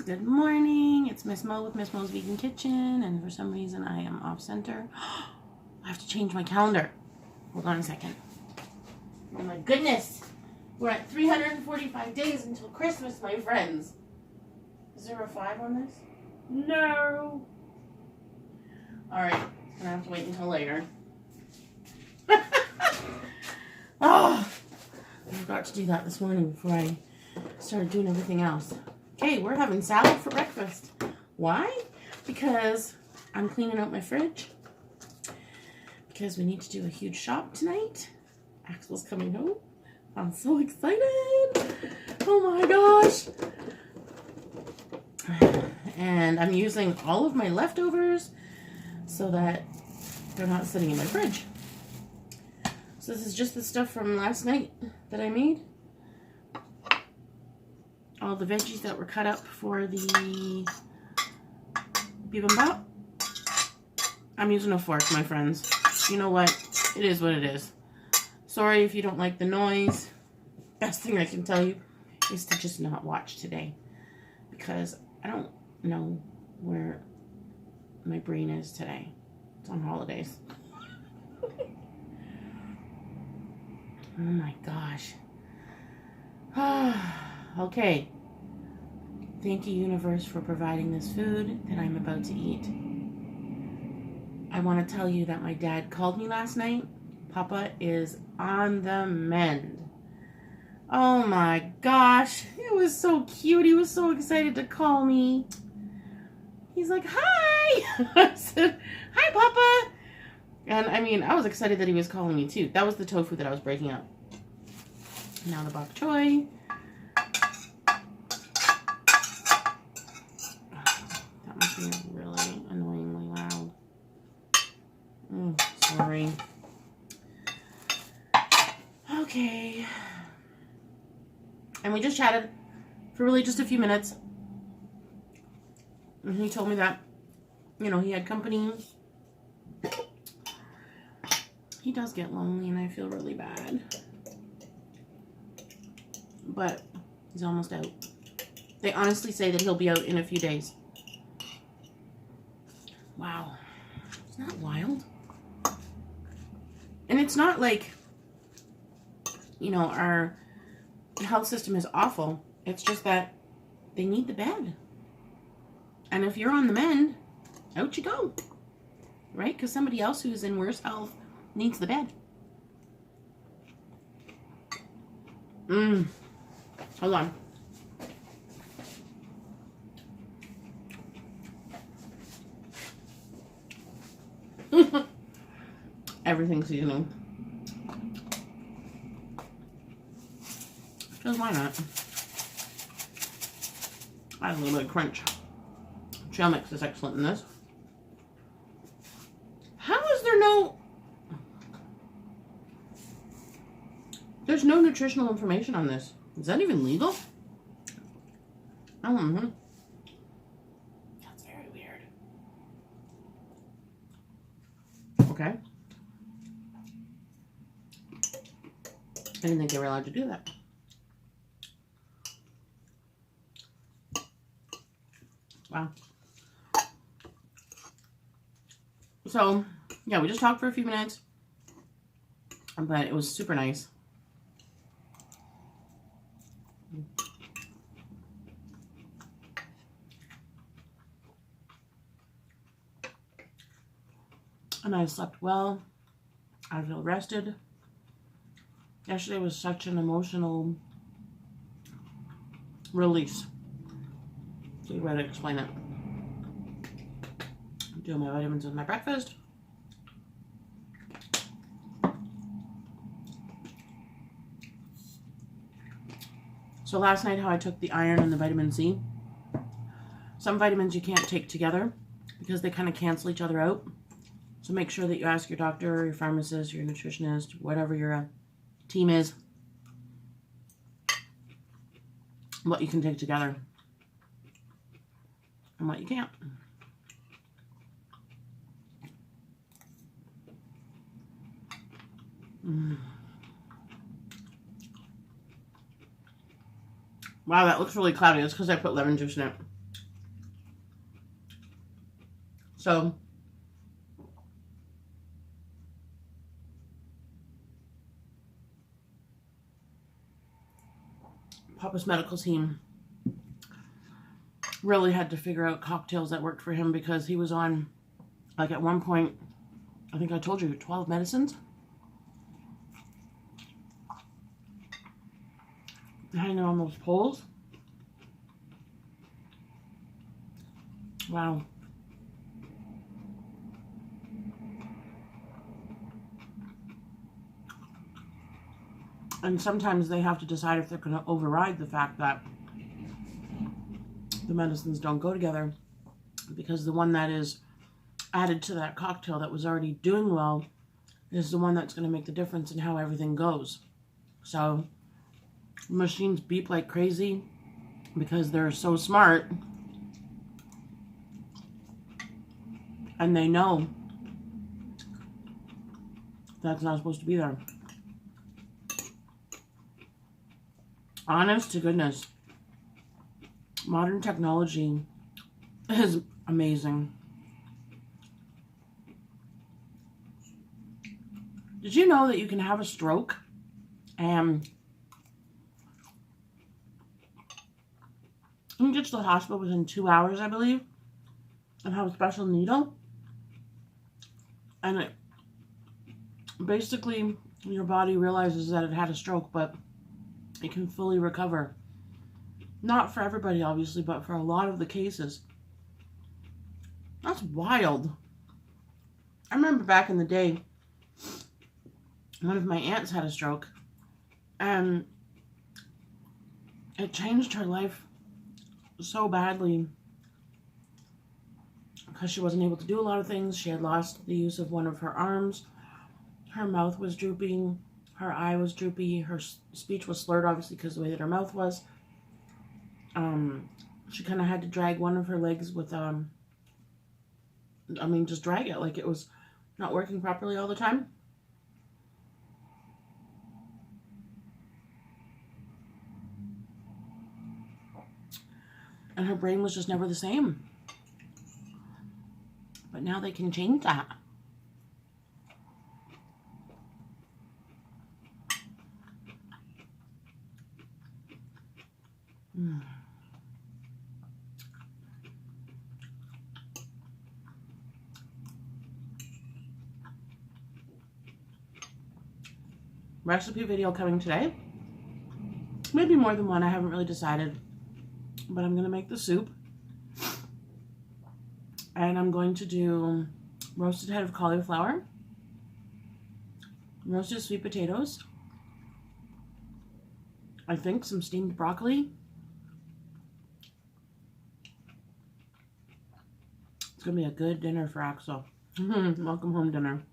Good morning. It's Miss Mo with Miss Mo's Vegan Kitchen, and for some reason I am off center. I have to change my calendar. Hold on a second. Oh my goodness. We're at 345 days until Christmas, my friends. Is there a 5 on this? No. Alright. Gonna have to wait until later. Oh, I forgot to do that this morning before I started doing everything else. Okay, we're having salad for breakfast. Why? Because I'm cleaning out my fridge. Because we need to do a huge shop tonight. Axel's coming home. I'm so excited. Oh my gosh. And I'm using all of my leftovers so that they're not sitting in my fridge. So this is just the stuff from last night that I made. All the veggies that were cut up for the bibimbap. I'm using a fork, my friends. You know what? It is what it is. Sorry if you don't like the noise. Best thing I can tell you is to just not watch today. Because I don't know where my brain is today. It's on holidays. Oh my gosh. Okay. Thank you, universe, for providing this food that I'm about to eat. I want to tell you that my dad called me last night. Papa is on the mend. Oh my gosh. It was so cute. He was so excited to call me. He's like, hi. I said, hi, Papa. And I mean, I was excited that he was calling me too. That was the tofu that I was breaking up. Now the bok choy. That must be really annoyingly loud. Sorry. Okay. And we just chatted for really just a few minutes. And he told me that, you know, he had company. He does get lonely and I feel really bad. But he's almost out. They honestly say that he'll be out in a few days. Wow. Isn't that wild? And it's not like, you know, our health system is awful. It's just that they need the bed. And if you're on the mend, out you go. Right? Because somebody else who's in worse health needs the bed. Hold on. Everything seasoning. Because why not? Add a little bit of crunch. Trail mix is excellent in this. How is there no... There's no nutritional information on this. Is that even legal? Oh, that's very weird. Okay. I didn't think they were allowed to do that. Wow. So, yeah, we just talked for a few minutes, but it was super nice. And I slept well. I feel rested. Yesterday was such an emotional release. So you better explain it. I'm doing my vitamins with my breakfast. So last night how I took the iron and the vitamin C. Some vitamins you can't take together because they kind of cancel each other out. So make sure that you ask your doctor, or your pharmacist, your nutritionist, whatever your team is, what you can take together and what you can't. Wow, that looks really cloudy. That's because I put lemon juice in it. So Papa's medical team really had to figure out cocktails that worked for him, because he was on, like, at one point, I think I told you, 12 medicines. Hanging on those poles. Wow. And sometimes they have to decide if they're going to override the fact that the medicines don't go together, because the one that is added to that cocktail that was already doing well is the one that's going to make the difference in how everything goes. So machines beep like crazy because they're so smart, and they know that's not supposed to be there. Honest to goodness, modern technology is amazing. Did you know that you can have a stroke and you can get to the hospital within 2 hours, I believe, and have a special needle? And it basically, your body realizes that it had a stroke, but it can fully recover. Not for everybody, obviously, but for a lot of the cases. That's wild. I remember back in the day, one of my aunts had a stroke, and it changed her life so badly because she wasn't able to do a lot of things. She had lost the use of one of her arms. Her mouth was drooping. Her eye was droopy. Her speech was slurred, obviously, because of the way that her mouth was. She kind of had to drag one of her legs with, just drag it like it was not working properly all the time. And her brain was just never the same. But now they can change that. Recipe video coming today. Maybe more than one, I haven't really decided. But I'm going to make the soup. And I'm going to do roasted head of cauliflower, roasted sweet potatoes, I think some steamed broccoli. It's going to be a good dinner for Axel. Welcome home dinner.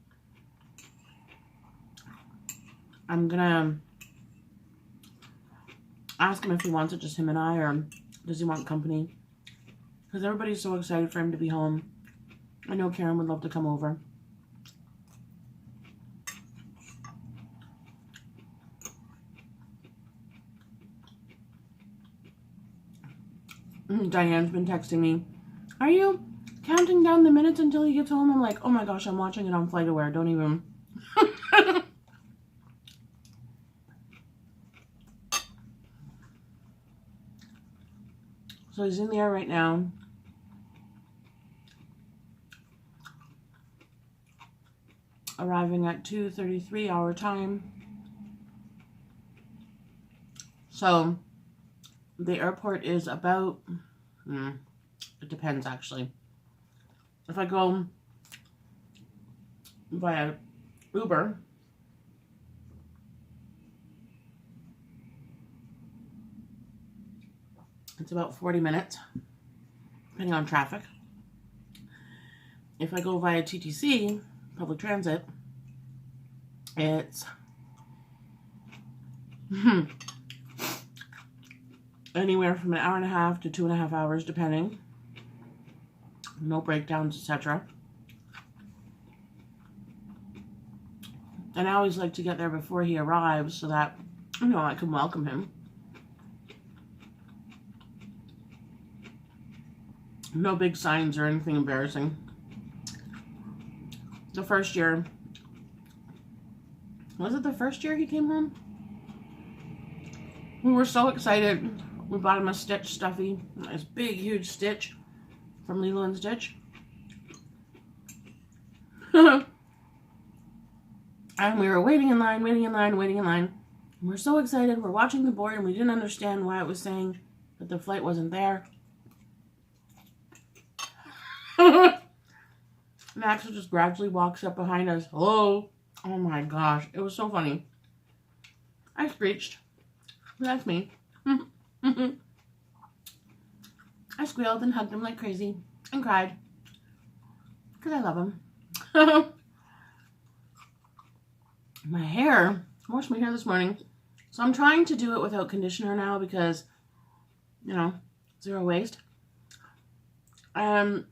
I'm going to ask him if he wants it just him and I, or does he want company? Because everybody's so excited for him to be home. I know Karen would love to come over. Diane's been texting me, are you counting down the minutes until he gets home? I'm like, oh my gosh, I'm watching it on FlightAware. Don't even. So he's in the air right now. Arriving at 2:33 our time. So the airport is about, it depends actually. If I go via Uber, it's about 40 minutes, depending on traffic. If I go via TTC, public transit, it's anywhere from an hour and a half to 2.5 hours, depending. No breakdowns, etc. And I always like to get there before he arrives so that, I can welcome him. No big signs or anything embarrassing. the first year. Was it the first year he came home? We were so excited. We bought him a Stitch stuffy. This big, huge Stitch from Lilo and Stitch. And we were waiting in line. We were so excited. We're watching the board and we didn't understand why it was saying that the flight wasn't there. Max just gradually walks up behind us. Hello. Oh my gosh. It was so funny. I screeched. That's me. I squealed and hugged him like crazy and cried. Because I love him. My hair. I washed my hair this morning. So I'm trying to do it without conditioner now because, you know, zero waste. I'm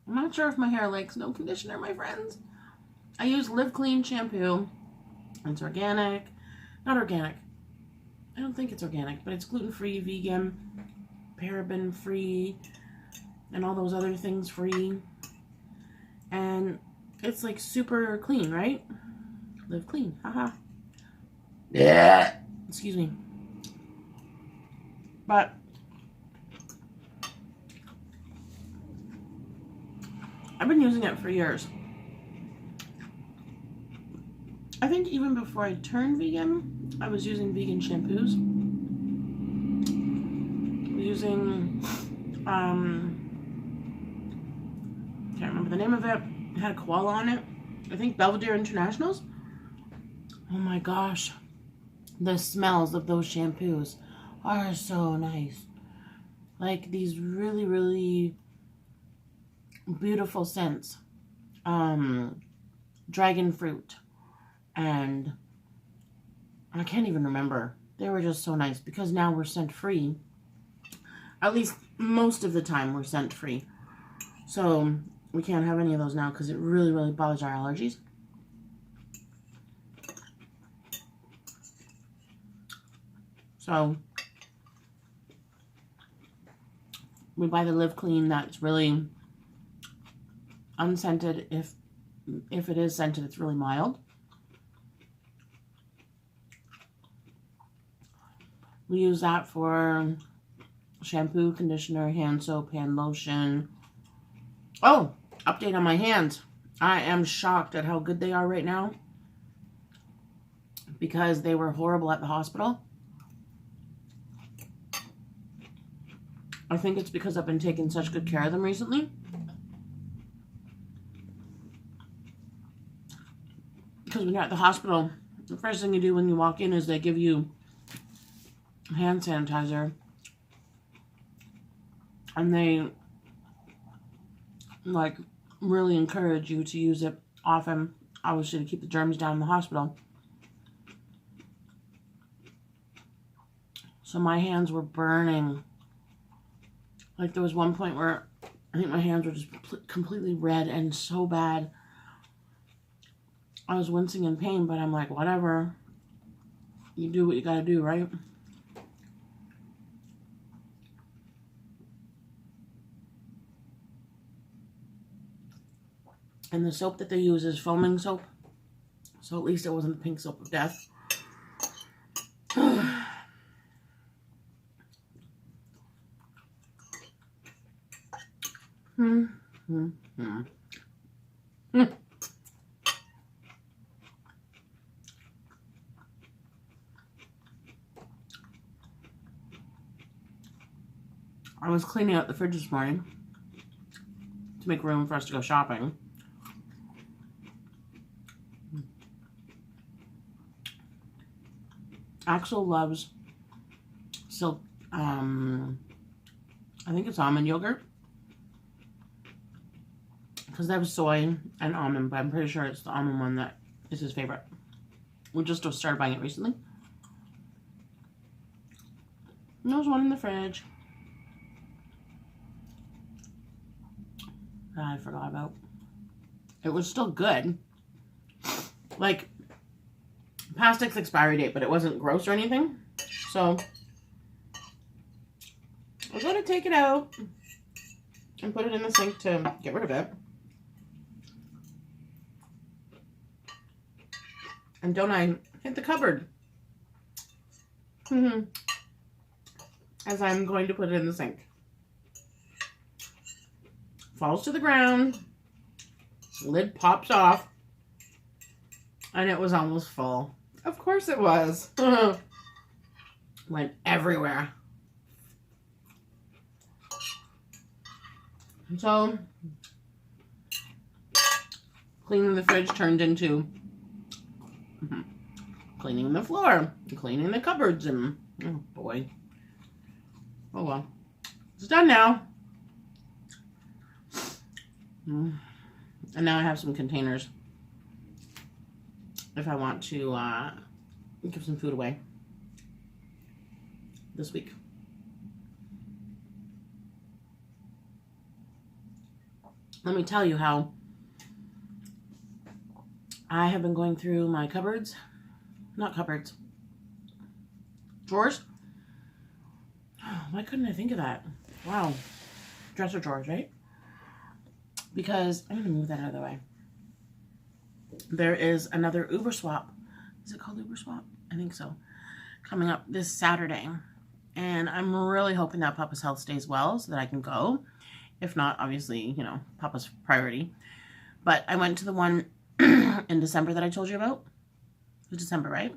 not sure if my hair likes no conditioner, my friends. I use Live Clean shampoo. It's organic. Not organic. I don't think it's organic, but it's gluten-free, vegan, paraben-free, and all those other things free. And it's like super clean, right? Live Clean. Haha. Yeah. Excuse me. But I've been using it for years. I think even before I turned vegan, I was using vegan shampoos. Using, can't remember the name of it. It had a koala on it. I think Belvedere Internationals. Oh my gosh. The smells of those shampoos are so nice. Like these really, really beautiful scents. Dragon fruit. And I can't even remember. They were just so nice because now we're scent free. At least most of the time we're scent free. So we can't have any of those now because it really, really bothers our allergies. So we buy the Live Clean that's really unscented. If it is scented, it's really mild. We use that for shampoo, conditioner, hand soap, hand lotion. Oh, update on my hands. I am shocked at how good they are right now because they were horrible at the hospital. I think it's because I've been taking such good care of them recently. Because when you're at the hospital, the first thing you do when you walk in is they give you hand sanitizer. And they, like, really encourage you to use it often, obviously, to keep the germs down in the hospital. So my hands were burning. Like, there was one point where I think my hands were just completely red and so bad. I was wincing in pain, but I'm like, whatever. You do what you gotta do, right? And the soap that they use is foaming soap. So at least it wasn't the pink soap of death. I was cleaning out the fridge this morning to make room for us to go shopping. Axel loves silk, I think it's almond yogurt. Because they have soy and almond, but I'm pretty sure it's the almond one that is his favorite. We just started buying it recently. And there's one in the fridge that I forgot about. It was still good. Like, past its expiry date, but it wasn't gross or anything. So we're going to take it out and put it in the sink to get rid of it. And don't I hit the cupboard as I'm going to put it in the sink. Falls to the ground. Lid pops off. And it was almost full. Of course it was. Went everywhere. And so, cleaning the fridge turned into cleaning the floor, cleaning the cupboards, and oh boy. Oh well. It's done now. And now I have some containers if I want to give some food away this week. Let me tell you how I have been going through my cupboards. Not cupboards. Drawers. Oh, why couldn't I think of that? Wow. Dresser drawers, right? Because I'm going to move that out of the way. There is another Uber swap. Is it called Uber swap? I think so. Coming up this Saturday. And I'm really hoping that Papa's health stays well so that I can go. If not, obviously, you know, Papa's priority. But I went to the one in December that I told you about. It was December, right?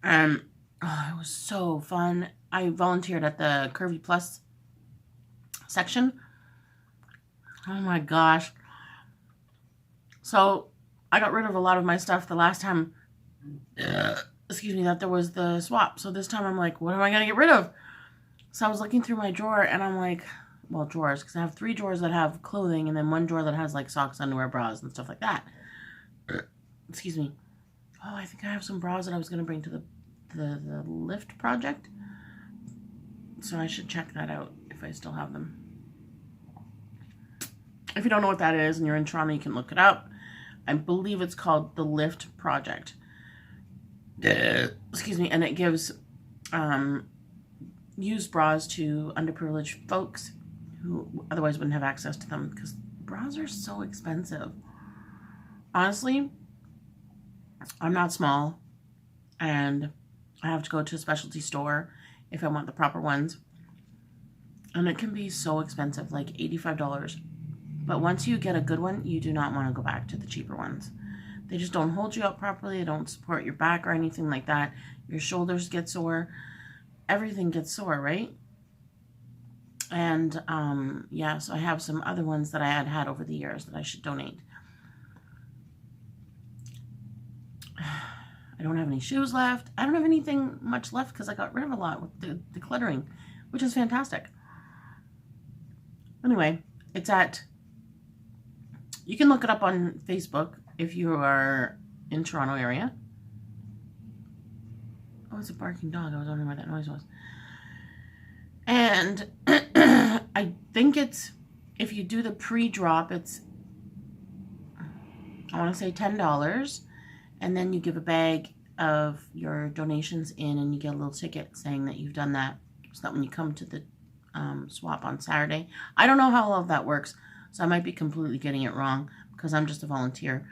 And oh, it was so fun. I volunteered at the Curvy Plus section. Oh my gosh. So I got rid of a lot of my stuff the last time, excuse me, that there was the swap. So this time I'm like, what am I going to get rid of? So I was looking through my drawer and I'm like, well, drawers, because I have 3 drawers that have clothing and then 1 drawer that has like socks, underwear, bras, and stuff like that. Excuse me. Oh, I think I have some bras that I was going to bring to the lift project. So I should check that out if I still have them. If you don't know what that is and you're in Toronto, you can look it up. I believe it's called the Lift Project. Excuse me. And it gives used bras to underprivileged folks who otherwise wouldn't have access to them because bras are so expensive. Honestly, I'm not small and I have to go to a specialty store if I want the proper ones. And it can be so expensive, like $85. But once you get a good one, you do not want to go back to the cheaper ones. They just don't hold you up properly. They don't support your back or anything like that. Your shoulders get sore. Everything gets sore, right? And yeah, so I have some other ones that I had over the years that I should donate. I don't have any shoes left. I don't have anything much left because I got rid of a lot with the decluttering, which is fantastic. Anyway, it's at... You can look it up on Facebook if you are in Toronto area. Oh, it's a barking dog. I was wondering what that noise was. And I think it's, if you do the pre-drop, it's, I want to say $10. And then you give a bag of your donations in and you get a little ticket saying that you've done that. So that when you come to the swap on Saturday. I don't know how all of that works. So I might be completely getting it wrong because I'm just a volunteer.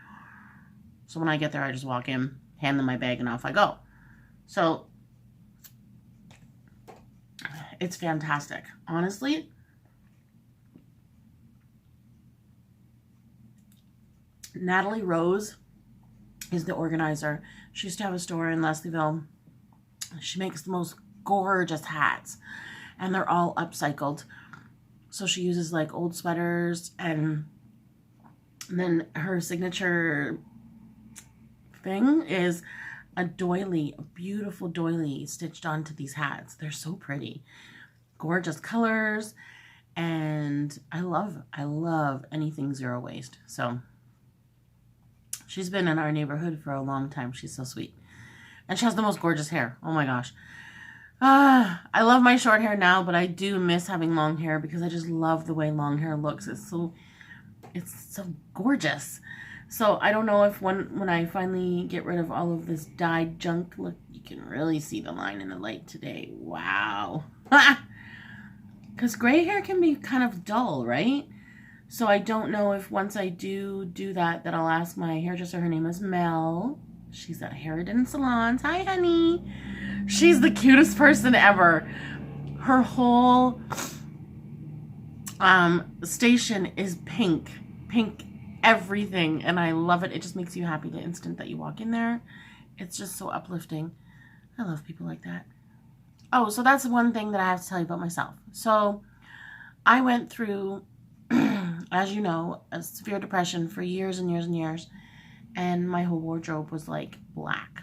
So when I get there, I just walk in, hand them my bag, and off I go. So it's fantastic. Honestly, Natalie Rose is the organizer. She used to have a store in Leslieville. She makes the most gorgeous hats, and they're all upcycled. So she uses like old sweaters, and then her signature thing is a doily, a beautiful doily stitched onto these hats. They're so pretty. Gorgeous colors, and I love anything zero waste. So she's been in our neighborhood for a long time. She's so sweet. And she has the most gorgeous hair. Oh my gosh. I love my short hair now, but I do miss having long hair because I just love the way long hair looks. It's so gorgeous. So I don't know if when I finally get rid of all of this dyed junk, look, you can really see the line in the light today. Wow. Because gray hair can be kind of dull, right? So I don't know if once I do that I'll ask my hairdresser. Her name is Mel. She's at Harridan Salons. Hi, honey. She's the cutest person ever. Her whole station is pink everything, and I love it. It just makes you happy the instant that you walk in there. It's just so uplifting. I love people like that. Oh, so that's one thing that I have to tell you about myself. So I went through, as you know, a severe depression for years and years and years, and my whole wardrobe was like black.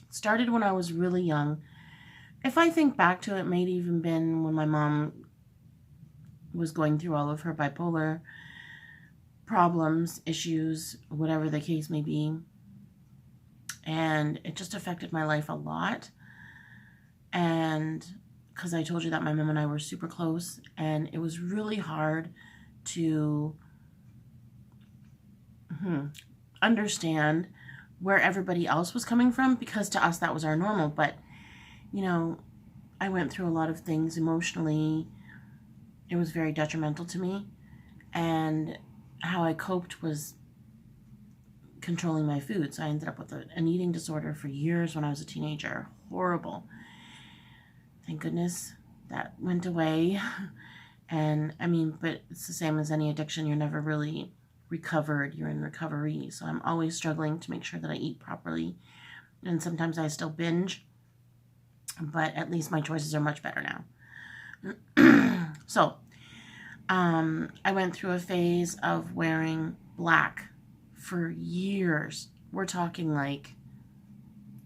It started when I was really young. If I think back to it, may have even been when my mom was going through all of her bipolar problems, issues, whatever the case may be. And it just affected my life a lot. And because I told you that my mom and I were super close, and it was really hard to understand where everybody else was coming from, because to us that was our normal. But, you know, I went through a lot of things emotionally. It was very detrimental to me. And how I coped was controlling my food. So I ended up with an eating disorder for years when I was a teenager. Horrible. Thank goodness that went away. And I mean, but it's the same as any addiction. You're never really recovered. You're in recovery. So I'm always struggling to make sure that I eat properly. And sometimes I still binge, but at least my choices are much better now. So I went through a phase of wearing black for years. We're talking like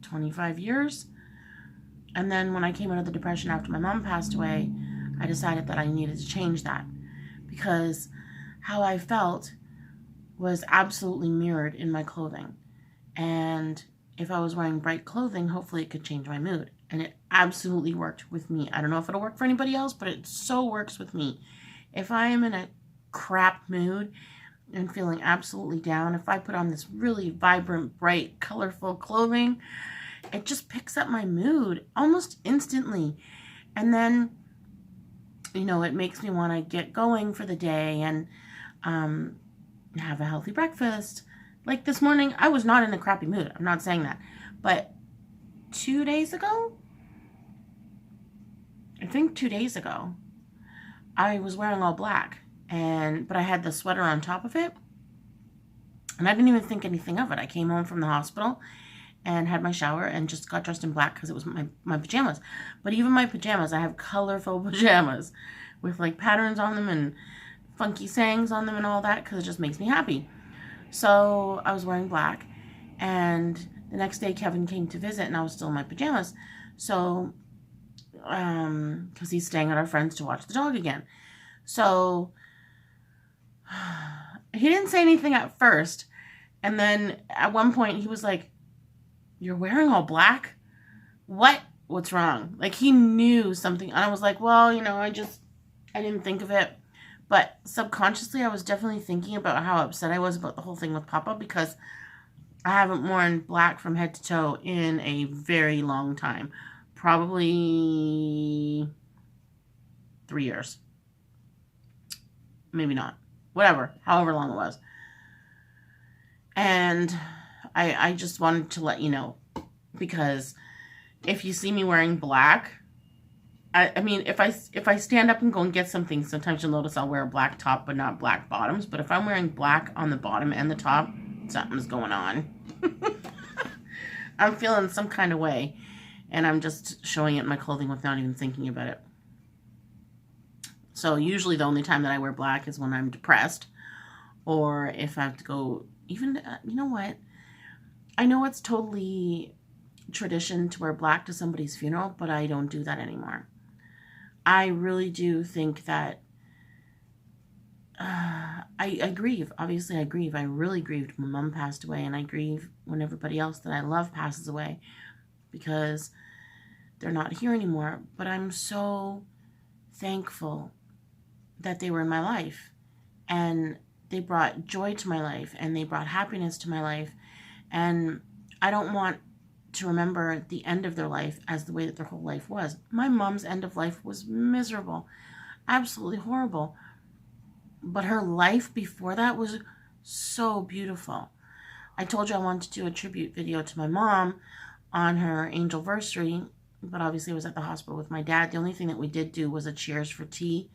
25 years. And then when I came out of the depression after my mom passed away, I decided that I needed to change that, because how I felt was absolutely mirrored in my clothing. And if I was wearing bright clothing, hopefully it could change my mood. And it absolutely worked with me. I don't know if it'll work for anybody else, but it so works with me. If I am in a crap mood and feeling absolutely down, if I put on this really vibrant, bright, colorful clothing, it just picks up my mood almost instantly. And then, you know, it makes me want to get going for the day and have a healthy breakfast. Like this morning, I was not in a crappy mood. I'm not saying that. But 2 days ago, I think 2 days ago, I was wearing all black, but I had the sweater on top of it, and I didn't even think anything of it. I came home from the hospital and had my shower and just got dressed in black because it was my pajamas. But even my pajamas, I have colorful pajamas with like patterns on them and funky sayings on them and all that, because it just makes me happy. So I was wearing black, and the next day Kevin came to visit and I was still in my pajamas. So, because he's staying at our friend's to watch the dog again. So he didn't say anything at first. And then at one point he was like, "You're wearing all black? What's wrong?" Like he knew something. And I was like, well, you know, I didn't think of it. But subconsciously I was definitely thinking about how upset I was about the whole thing with Papa, because I haven't worn black from head to toe in a very long time. Probably 3 years. Maybe not. Whatever. However long it was. And I just wanted to let you know, because if you see me wearing black, I mean, if I stand up and go and get something, sometimes you'll notice I'll wear a black top but not black bottoms. But if I'm wearing black on the bottom and the top, something's going on. I'm feeling some kind of way, and I'm just showing it in my clothing without even thinking about it. So usually the only time that I wear black is when I'm depressed, or if I have to go, even, you know what? I know it's totally tradition to wear black to somebody's funeral, but I don't do that anymore. I really do think that I grieve. Obviously, I grieve. I really grieved when Mom passed away, and I grieve when everybody else that I love passes away, because they're not here anymore. But I'm so thankful that they were in my life, and they brought joy to my life, and they brought happiness to my life. And I don't want to remember the end of their life as the way that their whole life was. My mom's end of life was miserable, absolutely horrible. But her life before that was so beautiful. I told you I wanted to do a tribute video to my mom on her angelversary, but obviously I was at the hospital with my dad. The only thing that we did do was a cheers for tea.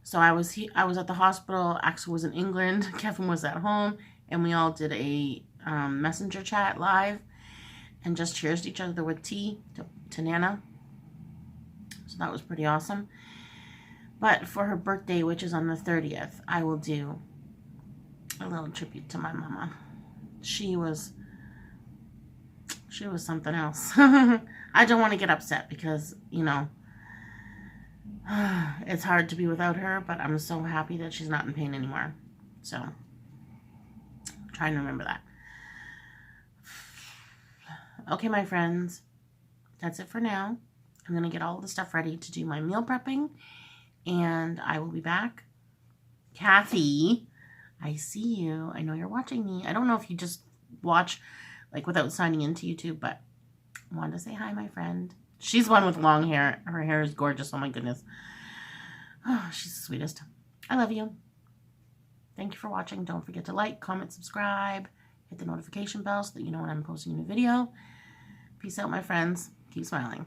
So I was at the hospital. Axel was in England. Kevin was at home, and we all did a messenger chat live and just cheersed each other with tea to Nana. So that was pretty awesome. But for her birthday, which is on the 30th, I will do a little tribute to my mama. She was something else. I don't want to get upset because, you know, it's hard to be without her, but I'm so happy that she's not in pain anymore. So, I'm trying to remember that. Okay, my friends, that's it for now. I'm going to get all the stuff ready to do my meal prepping, and I will be back. Kathy, I see you. I know you're watching me. I don't know if you just watch like without signing into YouTube, but I wanted to say hi, my friend. She's one with long hair. Her hair is gorgeous. Oh my goodness. Oh, she's the sweetest. I love you. Thank you for watching. Don't forget to like, comment, subscribe, hit the notification bell so that you know when I'm posting a new video. Peace out, my friends. Keep smiling.